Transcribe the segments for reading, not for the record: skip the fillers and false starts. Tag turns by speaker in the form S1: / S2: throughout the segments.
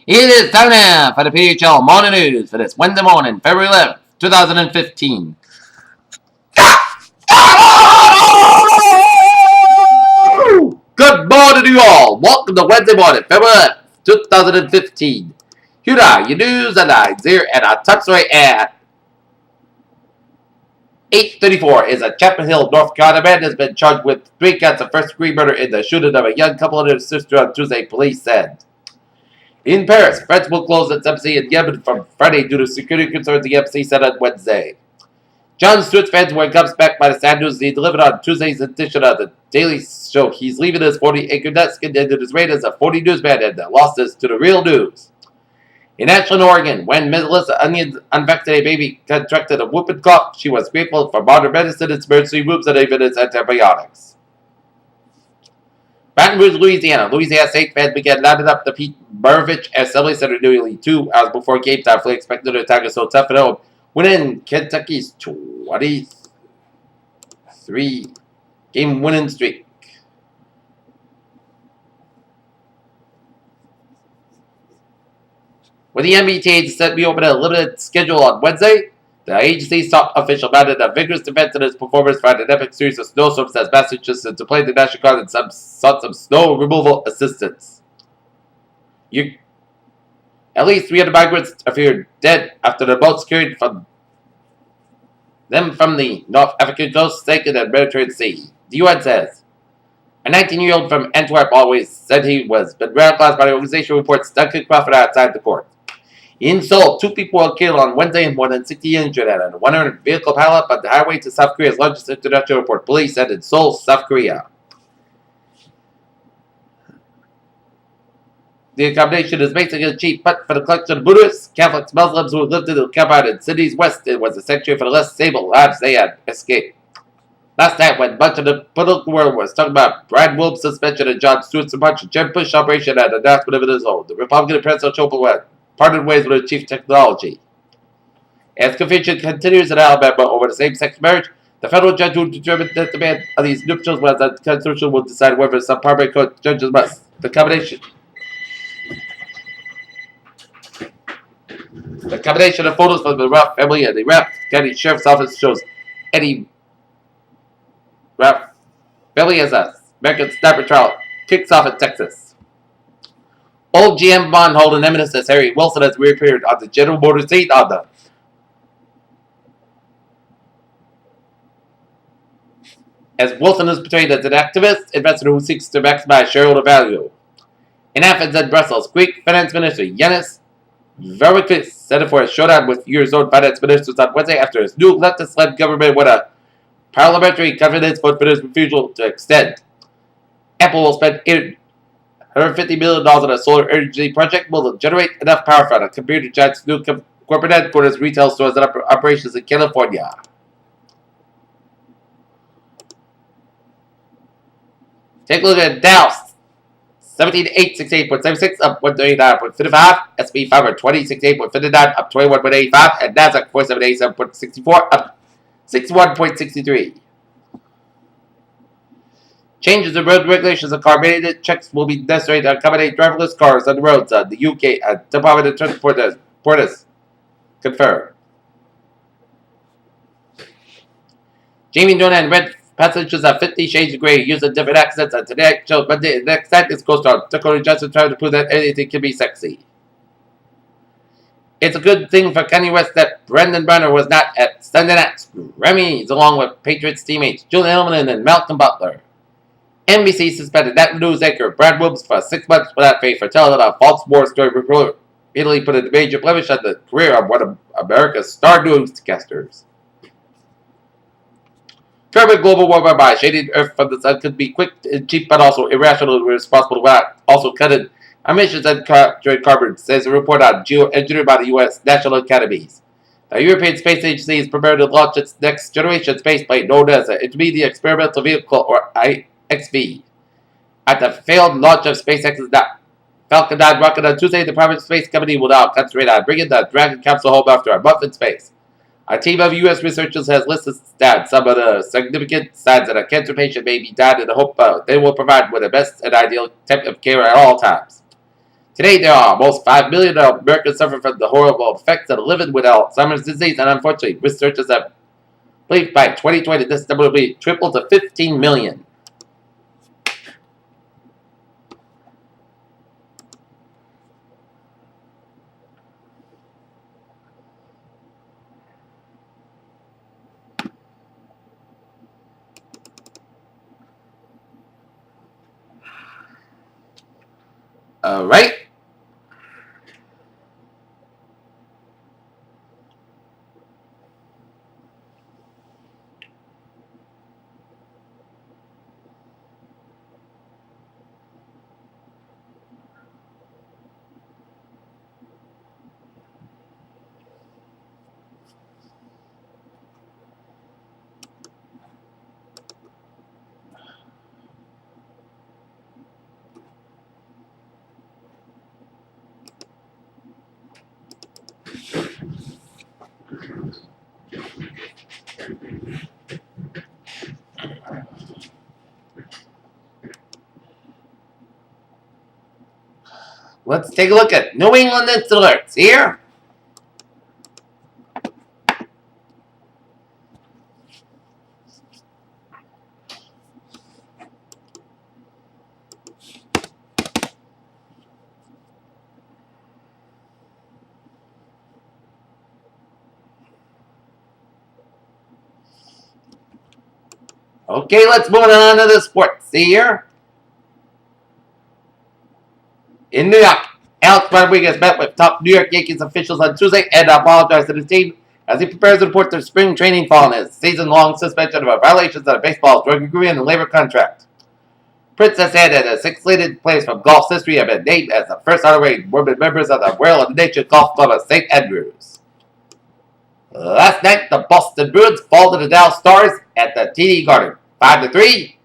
S1: It is time now for the PHL Morning News for this Wednesday morning, February 11th, 2015. Good morning to you all. Welcome to Wednesday morning, February 11th, 2015. Here are your news headlines here at our touch rate at 8:34 is a Chapel Hill, North Carolina man has been charged with 3 counts of first-degree murder in the shooting of a young couple and their sister on Tuesday, police said. In Paris, France will close its embassy in Yemen from Friday due to security concerns, the embassy said on Wednesday. Jon Stewart's fans were gobsmacked by the sad news he delivered on Tuesday's edition of the Daily Show. He's leaving his 40-acre desk and ended his reign as a 40 newsman and lost this to the real news. In Ashland, Oregon, when Melissa Onion's unvaccinated baby contracted a whooping cough, she was grateful for modern medicine, its emergency rooms, and even its antibiotics. Baton Rouge, Louisiana. Louisiana State fans began lining up the Pete Maravich Assembly Center nearly 2 hours before game time, fully expected the Tigers so tough at home, winning Kentucky's 23-game winning streak. When the NBA set to be open at a limited schedule on Wednesday, the agency's top official mounted a vigorous defense in its performance for an epic series of snowstorms as Massachusetts to play the National Guard and sought some snow removal assistance. At least 300 migrants are feared dead after the boats carried from the North African coast sank in the Mediterranean Sea. The UN says. A 19-year-old from Antwerp always said he was been radicalized by the organization reports Duncan Crawford outside the court. In Seoul, 2 people were killed on Wednesday and more than 60 injured at a 100-vehicle pileup on the highway to South Korea's largest international airport, police said in Seoul, South Korea. The accommodation is basically a cheap hut for the collection of Buddhists, Catholics, Muslims who lived in the compound in Sydney's West. It was a sanctuary for the less stable lives they had escaped. Last night, when much of the political world was talking about Brad Wilb's suspension and Jon Stewart's departure, Jeb Bush operation had an announcement of his own. The Republican presidential Chopin went parted ways with the chief technology. As confusion continues in Alabama over the same-sex marriage, the federal judge who determined that the ban of these nuptials was unconstitutional will decide whether some primary court judges must. The combination of photos from the Ralph family and the Ralph County Sheriff's Office shows Eddie Ralph family as a American sniper trial kicks off in Texas. Old GM bondholder nemesis Harry Wilson has reappeared on the General Motors seat on the as Wilson is portrayed as an activist investor who seeks to maximize shareholder value. In Athens and Brussels, Greek Finance Minister Yanis Varoufakis set it for a showdown with Eurozone finance ministers on Wednesday after his new leftist-led government won a parliamentary confidence vote for his refusal to extend. Apple will spend $150 million on a solar energy project will generate enough power for a computer giant's new corporate headquarters, retail stores, and operations in California. Take a look at Dow. 17,868.76, up 139.55. S&P 500, 2068.59, up 21.85. And NASDAQ 4787.64, up 61.63. Changes in road regulations and car-mandated checks will be necessary to accommodate driverless cars on the roads in the UK. And Department of Transport has confirmed. Jamie Dornan read passages of 50 Shades of Grey using different accents on Tonight Show Monday. The next act is co-star Dakota Johnson trying to prove that anything can be sexy. It's a good thing for Kanye West that Brendan Brunner was not at Sunday night's Grammys along with Patriots teammates Julian Edelman and Malcolm Butler. NBC suspended that news anchor Brad Williams for 6 months without pay for telling a false war story repeatedly put a major blemish on the career of one of America's star newscasters. Curbing global warming by shading Earth from the sun could be quick and cheap, but also irrational and irresponsible without also cutting emissions and capturing carbon, says a report on geoengineering by the U.S. National Academies. The European Space Agency is preparing to launch its next generation space plane known as the Intermediate Experimental Vehicle, or XV. At the failed launch of SpaceX's Falcon 9 rocket on Tuesday, the private space company will now concentrate on bringing the Dragon capsule home after a month in space. A team of U.S. researchers has listed some of the significant signs that a cancer patient may be died in the hope they will provide with the best and ideal type of care at all times. Today, there are almost 5 million Americans suffering from the horrible effects of living with Alzheimer's disease, and unfortunately, researchers have believed by 2020 this number will be tripled to 15 million. All right. Let's take a look at New England alerts here. Okay, let's move on to the sports here. In New York, Alex Rodriguez met with top New York Yankees officials on Tuesday and apologized to the team as he prepares to report their spring training fall in his season-long suspension of violations of a baseball drug agreement and labor contract. Princess Anne and the 6 leading players from golf's history have been named as the first honorary women members of the Royal of the Nation Golf Club of St. Andrews. Last night, the Boston Bruins fall to the Dallas Stars at the TD Garden, 5-3.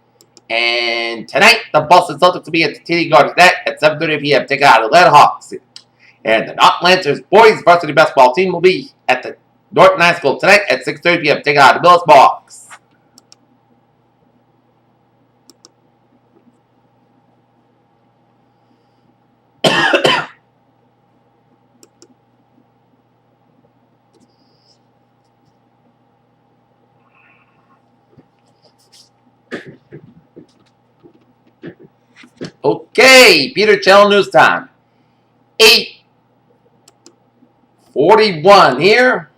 S1: And tonight, the Boston Celtics will be at the TD Garden at 7:30 p.m. taking out Atlanta Hawks. And the Norton Lancers boys varsity basketball team will be at the Norton High School tonight at 6:30 p.m. taking out the Millis Mohawks. Okay, Peter Chell News Time. 8:41 here.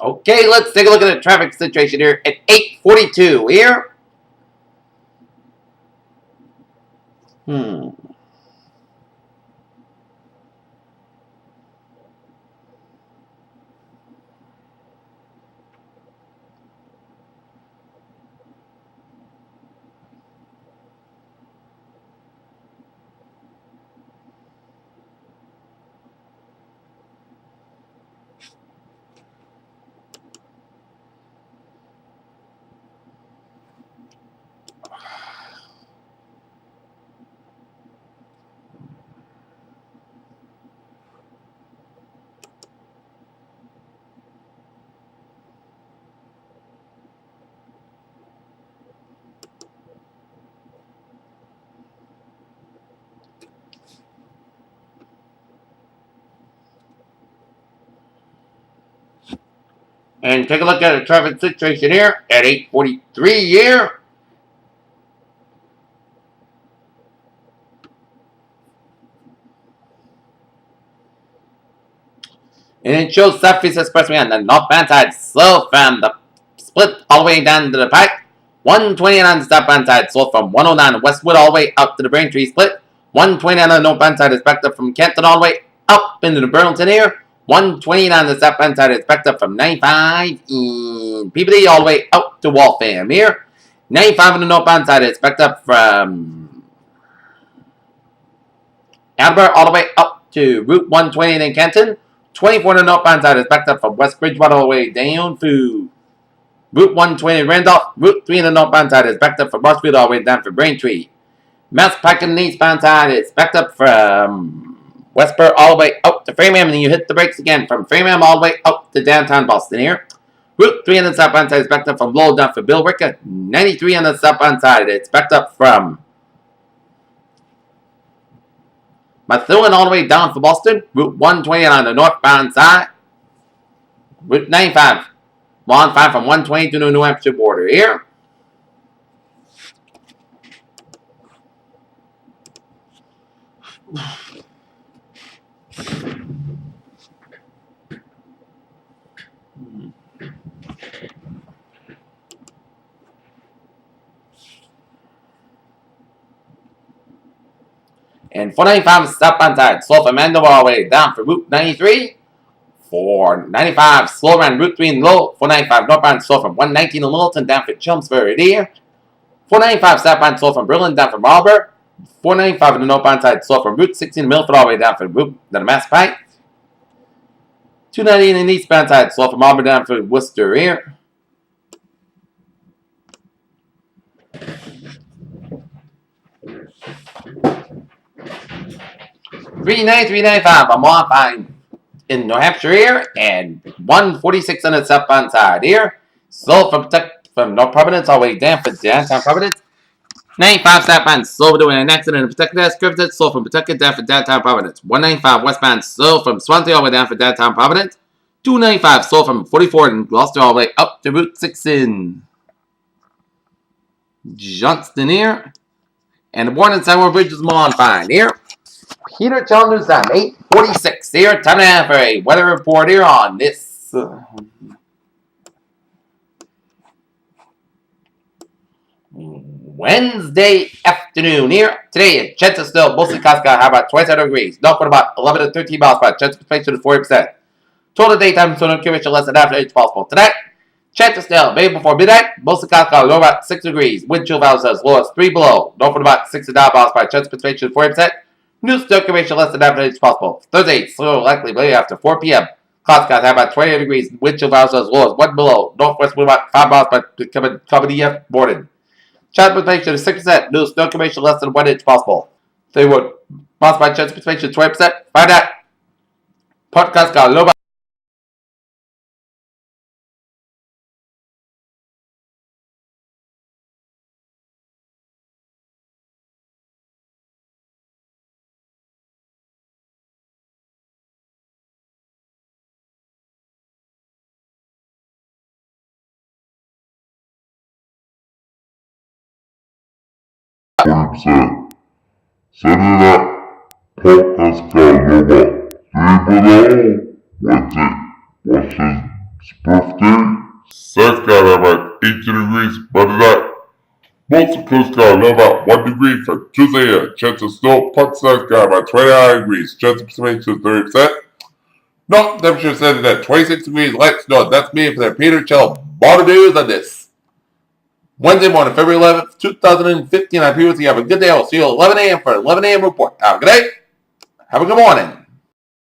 S1: Okay, let's take a look at the traffic situation here at 8:42 here. And take a look at the traffic situation here at 8:43 here. And it shows Southeast Expressway on the northbound side, slow from the split all the way down to the pike. 120 on the southbound side, slow from 109 Westwood all the way up to the Braintree split. 120 on the northbound side is backed up from Canton all the way up into the Burlington here. 120 on the southbound side is backed up from 95 in Peabody all the way up to Waltham here. 95 on the northbound side is backed up from Attleboro all the way up to Route 120 in Canton. 24 on the northbound side is backed up from West Bridgewater all the way down to Route 120 Randolph. Route 3 on the northbound side is backed up from Marshfield all the way down to Braintree. Mass Pike on the eastbound side is backed up from Westboro all the way up to Framingham, and then you hit the brakes again from Framingham all the way up to downtown Boston here. Route 3 on the southbound side is backed up from Lowell down for Bill Ricker. 93 on the southbound side, it's backed up from Methuen all the way down for Boston. Route 120 on the northbound side. Route 95. 115 from 120 to the New Hampshire border here. And 495 southbound side, slow from Andover all the way down for Route 93. 495 slow around Route 3 in Lowell. 495 northbound slow from 119 in Littleton down for Chelmsford here. 495 southbound slow from Berlin down for Marlborough. 495 on the northbound side slow from Route 16 in Milford all the way down for Route the Mass Pike. 290 in the eastbound side slow from Marlborough down for Worcester here. 395 I'm on fine in New Hampshire here, and 146 on the southbound side here. Slow from North Providence all the way down for downtown Providence. 95 southbound slow doing an accident in Pawtucket, scripted slow from Pawtucket down for downtown Providence. 195 westbound slow from Swansea all the way down for downtown Providence. 295 slow from 44 in Gloucester all the way up to Route 6 in Johnston here. And the Warren and Sandwell Bridge is on fine here. Peter Chalmers time, 8:46 here. Time now for a weather report here on this Wednesday afternoon here. Today, chances still mostly cloudy, high about 27 degrees. Northward about 11 to 13 miles per hour. Chance of precipitation is 40%. Total daytime solar accumulation less than half an inch possible. Tonight, chances still maybe before midnight. Mostly cloudy, low about 6 degrees. Wind chill value says low as 3 below. Northward about 6 to 9 miles per hour. Chance of precipitation is 40%. New circulation less than half an inch possible. Thursday, slow likely maybe after 4 p.m. Clouds got about 28 degrees. Wind chill value as low as 1 below. Northwest wind about 5 miles per coming EF morning. Chance of precipitation is 6%. New circulation less than 1 inch possible. Say what? Miles by chance of precipitation 20%. Find out. Podcast got low.
S2: Senator podcast Loba. Wednesday, what's his birthday? South got about 18 degrees, but that most of the coast got about 1 degree for Tuesday. Chance of snow, part south got about 29 degrees. Chance of precipitation 30%. No, temperature said at 26 degrees, light snow. That's me for the Peter Chell Water News on this Wednesday morning, February 11th, 2015. I'm here with you. Have a good day. I'll see you at 11 a.m. for an 11 a.m. report. Have a good day. Have a good morning.